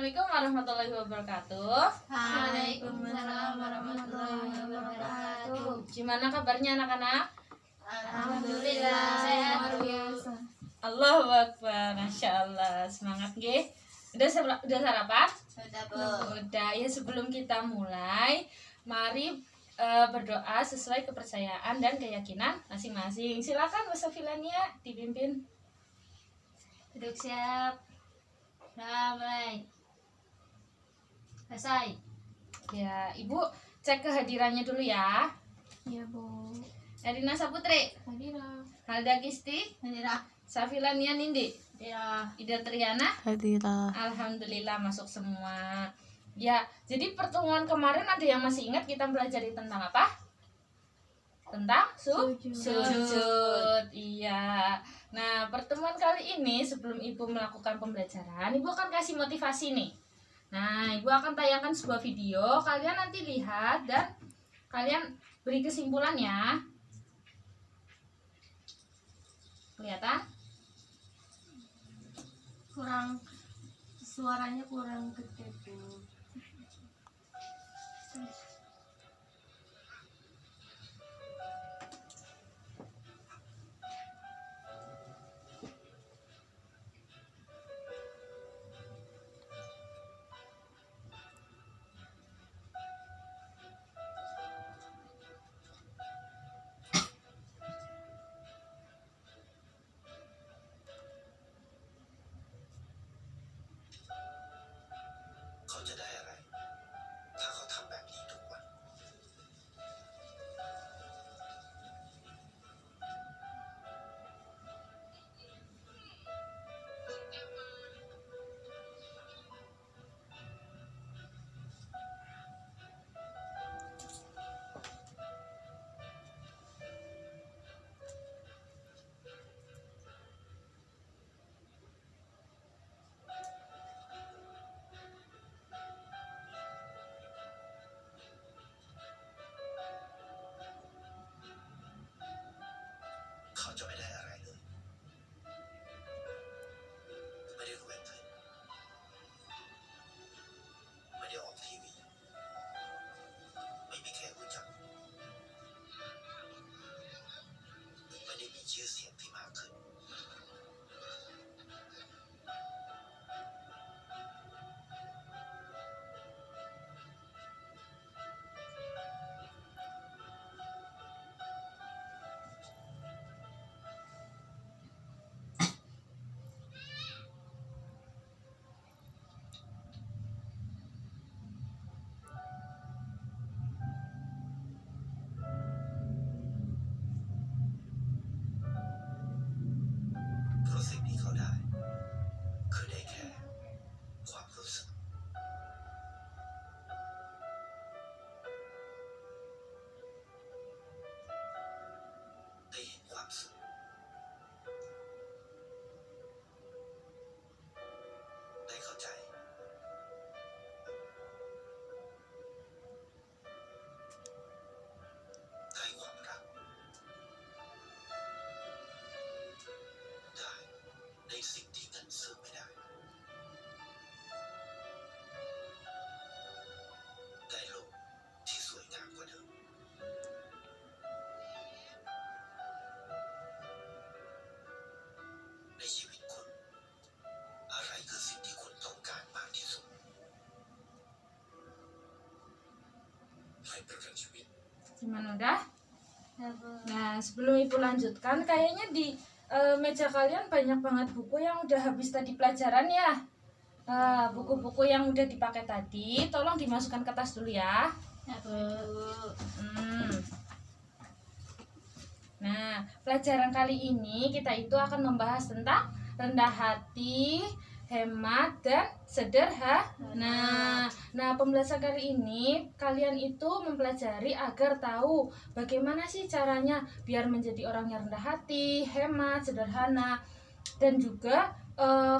Assalamualaikum warahmatullahi wabarakatuh. Waalaikumsalam warahmatullahi wabarakatuh. Gimana kabarnya anak-anak? Alhamdulillah sehat Bu. Allahu Akbar, Masya Allah, semangat nggih. Udah sarapan? Sudah Bu. Udah ya. Sebelum kita mulai, mari berdoa sesuai kepercayaan dan keyakinan masing-masing. Silakan Bu Safilania dipimpin. Duduk siap. Nah, mulai. Selesai. Ya, Ibu cek kehadirannya dulu ya. Iya Bu. Erina Saputri, Hadirah. Halda Gisti, Hadirah. Safilania Nindi, Hadirah. Ida Triana. Hadirah. Alhamdulillah masuk semua. Ya, jadi pertemuan kemarin ada yang masih ingat kita pelajari tentang apa? Tentang sujud. Iya. Nah, pertemuan kali ini sebelum Ibu melakukan pembelajaran, Ibu akan kasih motivasi nih. Nah, Ibu akan tayangkan sebuah video, kalian nanti lihat dan kalian beri kesimpulan ya. Kelihatan? Suaranya kurang gede Bu. Gimana udah? Ya Bu. Nah, sebelum Ibu lanjutkan, kayaknya di meja kalian banyak banget buku yang udah habis tadi pelajaran ya. Buku-buku yang udah dipakai tadi, tolong dimasukkan ke tas dulu ya. Ya Bu. Nah, pelajaran kali ini kita itu akan membahas tentang rendah hati, hemat, dan sederhana. Nah, pembelajaran kali ini kalian itu mempelajari agar tahu bagaimana sih caranya biar menjadi orang yang rendah hati, hemat, sederhana, dan juga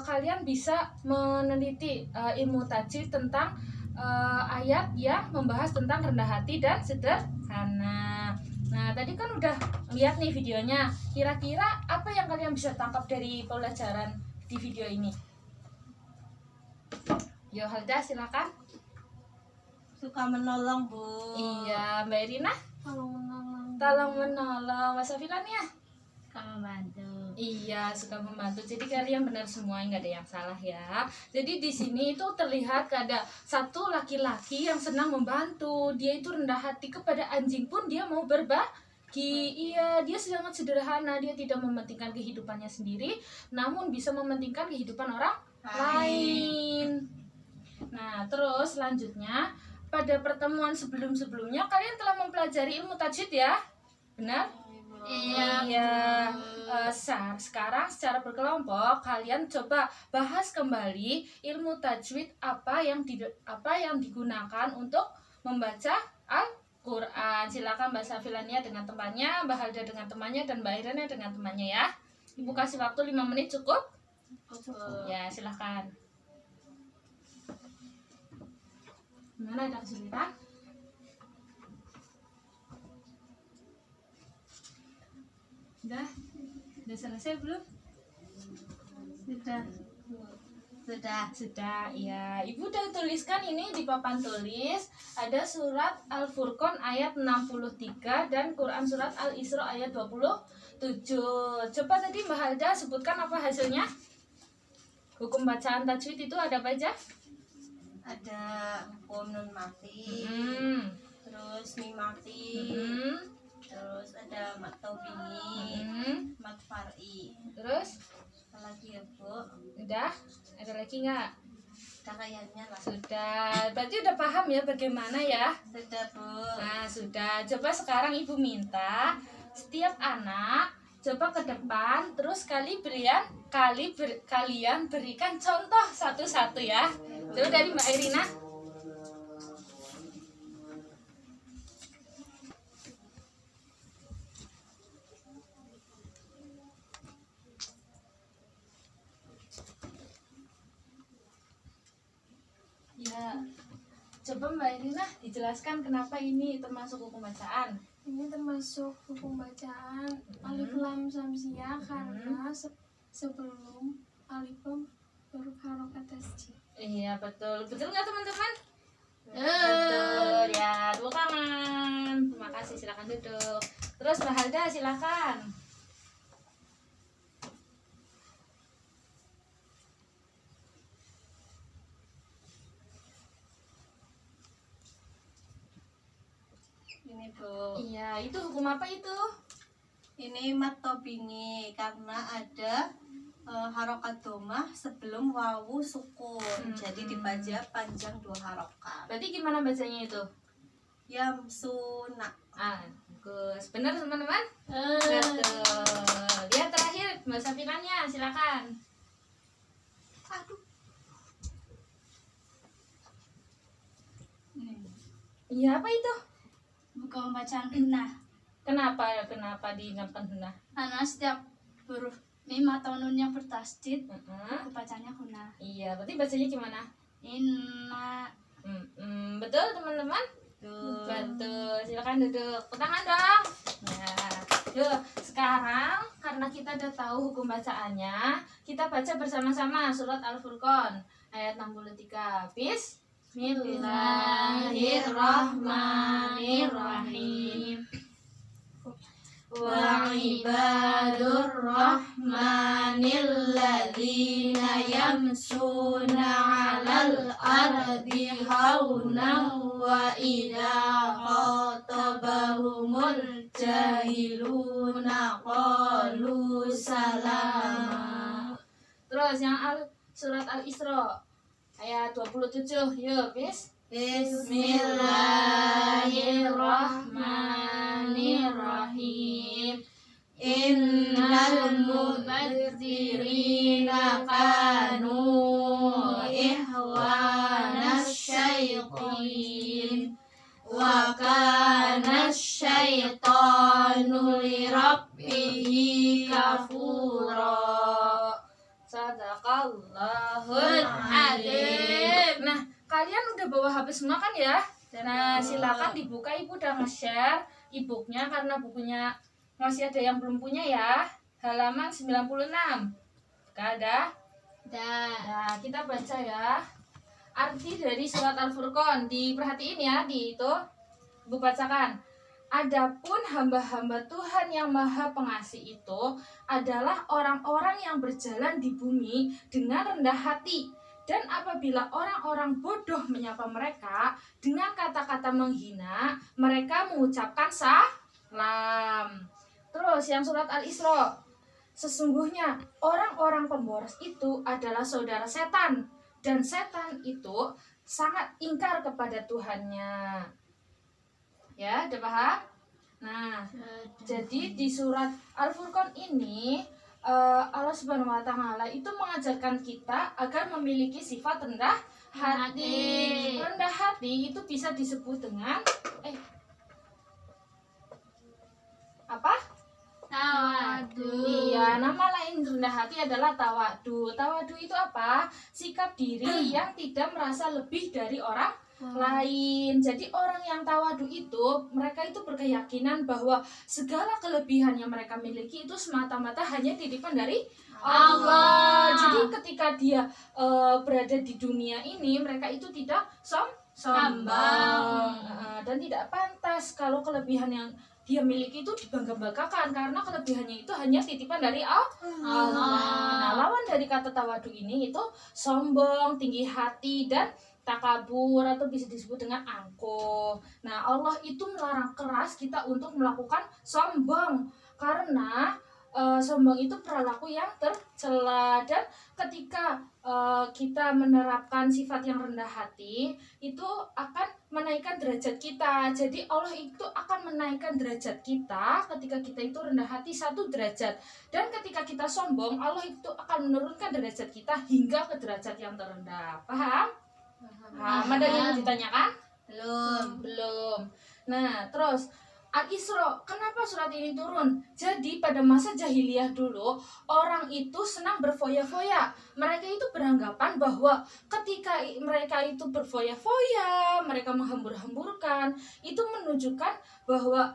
kalian bisa meneliti ilmu tajwid tentang ayat yang membahas tentang rendah hati dan sederhana. Nah, tadi kan udah lihat nih videonya. Kira-kira apa yang kalian bisa tangkap dari pelajaran di video ini? Yo Halda silakan. Suka menolong, Bu. Iya, Mbak Irina. Tolong menolong. Tolong menolong. Mas Afilan ya? Suka membantu. Iya, suka membantu. Jadi kalian benar semua, nggak ada yang salah ya. Jadi di sini itu terlihat ada satu laki-laki yang senang membantu. Dia itu rendah hati kepada anjing pun dia mau berbagi. Iya, dia sangat sederhana. Dia tidak mementingkan kehidupannya sendiri, namun bisa mementingkan kehidupan orang lain. Nah, terus selanjutnya pada pertemuan sebelum-sebelumnya kalian telah mempelajari ilmu tajwid ya? Benar? Iya. Sekarang secara berkelompok kalian coba bahas kembali ilmu tajwid apa yang digunakan untuk membaca Al-Qur'an. Silakan Mbak Safilania dengan temannya, Mbak Halda dengan temannya, dan Mbak Irene dengan temannya ya. Ibu kasih waktu 5 menit cukup? Ya, silakan. Gimana, ada kesulitan? Udah selesai belum? Sudah, ya. Ibu udah tuliskan ini di papan tulis. Ada surat Al-Furqan ayat 63 dan Quran surat Al-Isra ayat 27. Coba tadi Mbak Halda sebutkan apa hasilnya? Hukum bacaan tajwid itu ada apa aja? Ada hukum nun mati, terus mim mati, terus ada mat taubini, mat far'i. Terus? Apa lagi ya, Bu? Udah? Ada lagi nggak? Udah kayaknya lah. Sudah. Berarti udah paham ya bagaimana ya? Sudah, Bu. Nah, sudah. Coba sekarang Ibu minta setiap anak coba ke depan, terus kalian berikan contoh satu-satu ya. Coba dari Mbak Irina. Ya, coba Mbak Irina dijelaskan kenapa ini termasuk hukum bacaan. Ini termasuk hukum bacaan alif lam samsiah karena sebelum alif lam huruf harokat tasjid. Iya, betul. Betul nggak teman-teman? Betul ya, tepuk tangan. Terima kasih, silakan duduk. Terus Mbak Halda silakan. Ini, Bu. Iya, itu hukum apa itu? Ini mat taubini karena ada harokat domah sebelum wawu sukun. Jadi dibaca panjang 2 harokat. Berarti gimana bacanya itu? Yamsuna. Bagus. Benar teman-teman? Betul. Lihat terakhir Mbak Safinanya, silakan. Aduh. Iya, apa itu? Bukan bacaan henah. Kenapa diingatkan henah? Karena setiap huruf mim atau nun yang bertasdid bacanya henah. Iya, berarti bacanya gimana? Inna. Betul teman-teman? Betul. Silakan duduk. Tangan dong. Nah, yuk sekarang karena kita udah tahu hukum bacaannya, kita baca bersama-sama surat Al-Furqan ayat 63. Bismillahirrahmanirrahim. Wa ibadur rahmanil ladzina yamshuna 'alal ardi haunan wa idza khatabahumul jahiluna qalu salama. Terus yang surat Al-Isra ayat 27. Yuk, Bismillahirrahmanirrahim. Innal mubadzirina kanu ihwanas syaitin wa kana syaitanu lirabbihi kafura. Sadaqallahul adzim. Nah, kalian udah bawa HP semua kan ya? Nah, silakan dibuka. Ibu udah nge-share e-booknya karena bukunya masih ada yang belum punya ya. Halaman 96. Gak ada? Nah, kita baca ya. arti dari surat Al-Furqan. Diperhatiin ya, di itu Ibu bacakan. Adapun hamba-hamba Tuhan yang Maha Pengasih itu adalah orang-orang yang berjalan di bumi dengan rendah hati. Dan apabila orang-orang bodoh menyapa mereka dengan kata-kata menghina, mereka mengucapkan salam. Terus yang surat Al-Isra. Sesungguhnya orang-orang pemboros itu adalah saudara setan. Dan setan itu sangat ingkar kepada Tuhannya. Ya, udah paham? Nah, jadi di surat Al-Furqan ini Allah Subhanahu wa Ta'ala itu mengajarkan kita agar memiliki sifat rendah hati. Rendah hati itu bisa disebut dengan apa? Tawadu. Iya, nama lain rendah hati adalah tawadu. Tawadu itu apa? Sikap diri yang tidak merasa lebih dari orang lain. Jadi orang yang tawadu itu, mereka itu berkeyakinan bahwa segala kelebihan yang mereka miliki itu semata-mata hanya titipan dari Allah. Jadi ketika dia berada di dunia ini, mereka itu tidak sombong dan tidak pantas kalau kelebihan yang dia miliki itu dibangga-banggakan, karena kelebihannya itu hanya titipan dari Allah. Nah, lawan dari kata tawadu ini itu sombong, tinggi hati, dan takabur atau bisa disebut dengan angkuh. Nah, Allah itu melarang keras kita untuk melakukan sombong, karena sombong itu perilaku yang tercela. Dan ketika kita menerapkan sifat yang rendah hati, itu akan menaikkan derajat kita. Jadi Allah itu akan menaikkan derajat kita ketika kita itu rendah hati 1 derajat. Dan ketika kita sombong, Allah itu akan menurunkan derajat kita hingga ke derajat yang terendah. Paham? Ada yang ditanyakan? Belum. Nah, terus Al-Isra, kenapa surat ini turun? Jadi pada masa jahiliyah dulu, orang itu senang berfoya-foya. Mereka itu beranggapan bahwa ketika mereka itu berfoya-foya, mereka menghambur-hamburkan, itu menunjukkan bahwa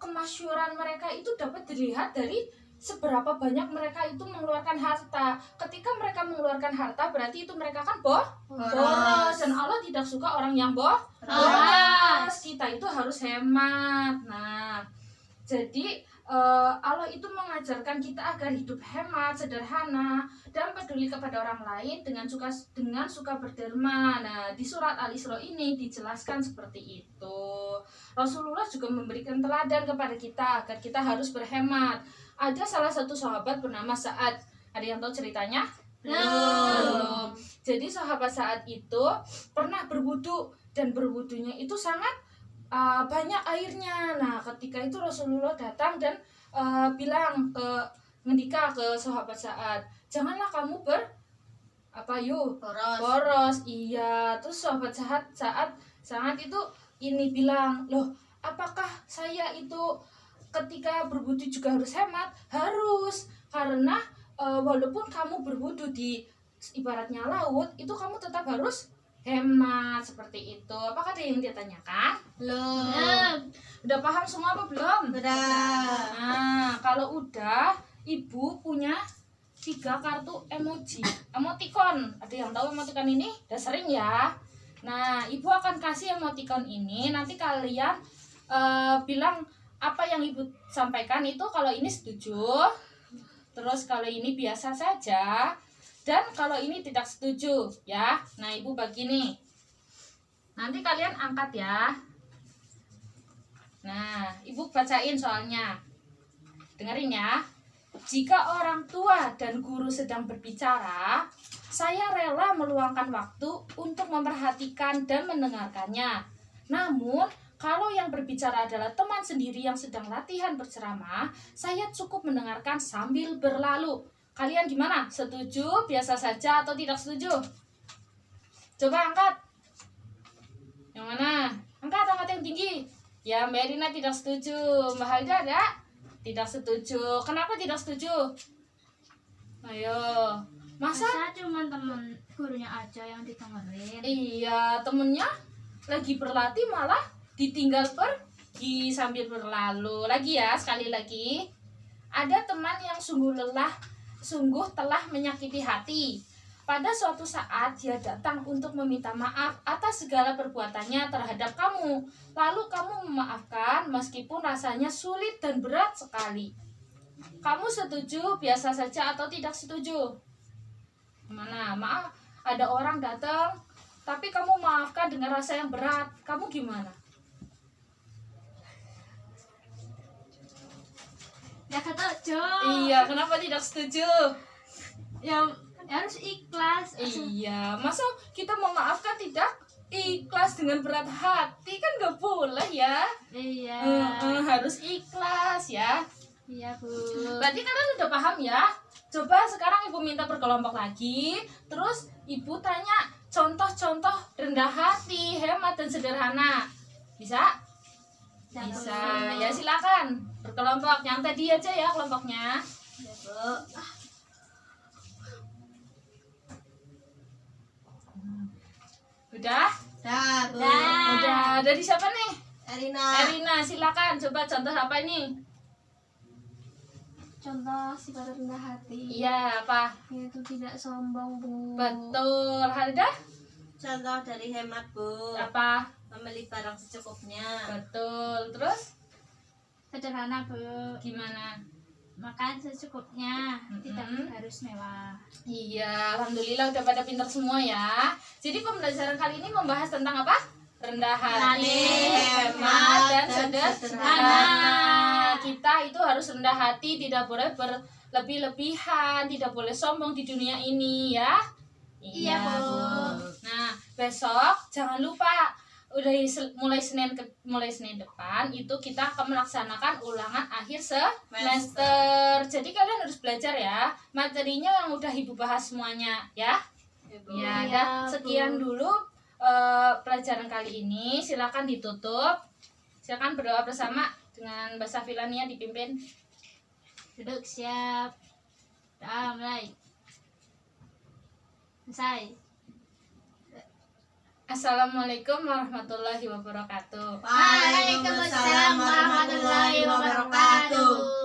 kemasyhuran mereka itu dapat dilihat dari seberapa banyak mereka itu mengeluarkan harta. Ketika mereka mengeluarkan harta, berarti itu mereka kan boros. Dan Allah tidak suka orang yang boros. Kita itu harus hemat. Nah, jadi Allah itu mengajarkan kita agar hidup hemat, sederhana, dan peduli kepada orang lain dengan suka berderma. Nah, di surat Al-Isra ini dijelaskan seperti itu. Rasulullah juga memberikan teladan kepada kita agar kita harus berhemat. Ada salah satu sahabat bernama Sa'ad. Ada yang tahu ceritanya? Belum. Jadi sahabat Sa'ad itu pernah berwudu, dan berwudunya itu sangat banyak airnya. Nah, ketika itu Rasulullah datang dan bilang ngendika ke sahabat Sa'ad, janganlah kamu boros. Iya. Terus sahabat Sa'ad itu ini bilang, loh, apakah saya itu ketika berwudu juga harus hemat? Harus, karena walaupun kamu berwudu di ibaratnya laut, itu kamu tetap harus hemat, seperti itu. Apakah ada yang dia tanyakan? Belum. Udah paham semua apa belum? Udah. Nah, kalau udah, Ibu punya 3 kartu emoticon. Ada yang tahu emoticon ini? Udah sering ya. Nah, Ibu akan kasih emoticon ini, nanti kalian bilang apa yang Ibu sampaikan itu. Kalau ini setuju, terus kalau ini biasa saja, dan kalau ini tidak setuju ya. Nah, Ibu bagi nih, nanti kalian angkat ya. Nah, Ibu bacain soalnya, dengerin ya. Jika orang tua dan guru sedang berbicara, saya rela meluangkan waktu untuk memperhatikan dan mendengarkannya. Namun kalau yang berbicara adalah teman sendiri yang sedang latihan berceramah, saya cukup mendengarkan sambil berlalu. Kalian gimana? Setuju, biasa saja, atau tidak setuju? Coba angkat. Yang mana? Angkat yang tinggi. Ya, Mbak Erina tidak setuju. Mbak Halda ada? Tidak setuju. Kenapa tidak setuju? Ayo. Masa cuma teman gurunya aja yang didengerin? Iya, temennya lagi berlatih malah ditinggal pergi sambil berlalu. Lagi ya, sekali lagi. Ada teman yang sungguh telah menyakiti hati. pada suatu saat dia datang untuk meminta maaf atas segala perbuatannya terhadap kamu. Lalu kamu memaafkan meskipun rasanya sulit dan berat sekali. Kamu setuju biasa saja atau tidak setuju? Mana? Maaf, ada orang datang tapi kamu maafkan dengan rasa yang berat. Kamu gimana? Ya kata Jo. Iya, kenapa tidak setuju? Ya harus ikhlas. Iya, masa kita memaafkan tidak ikhlas dengan berat hati, kan nggak boleh ya. Iya. Harus ikhlas ya. Iya Bu. Berarti kalian udah paham ya. Coba sekarang ibu minta berkelompok lagi. Terus ibu tanya contoh-contoh rendah hati, hemat dan sederhana. Bisa? Bisa. Ya silakan berkelompok. Yang tadi aja ya kelompoknya. Ya, Bu. Udah? Dah, Bu. Udah. Dari siapa nih? Erina. Erina, silakan. Coba contoh apa ini? Contoh sifat rendah hati. Iya, apa? Yaitu tidak sombong Bu. Betul. Halida? Contoh dari hemat, Bu. Apa? Membeli barang secukupnya. Betul. Terus Sederhana Bu. gimana? Makan secukupnya. Tidak Mm-mm. harus mewah. Iya, alhamdulillah udah pada pintar semua ya. Jadi pembelajaran kali ini membahas tentang apa? Rendah hati, hemat, dan sederhana. Kita itu harus rendah hati, tidak boleh berlebih-lebihan, tidak boleh sombong di dunia ini ya. Iya, Bu. Nah, besok jangan lupa mulai Senin depan itu kita akan melaksanakan ulangan akhir semester. Jadi kalian harus belajar ya. Materinya yang udah Ibu bahas semuanya ya. Ya, Bu. Ya, Iya, dah. Bu. Sekian dulu pelajaran kali ini. Silakan ditutup. Silakan berdoa bersama dengan Mbak Safilania dipimpin. Duduk siap. Mulai. Selesai. Assalamualaikum warahmatullahi wabarakatuh. Waalaikumsalam warahmatullahi wabarakatuh.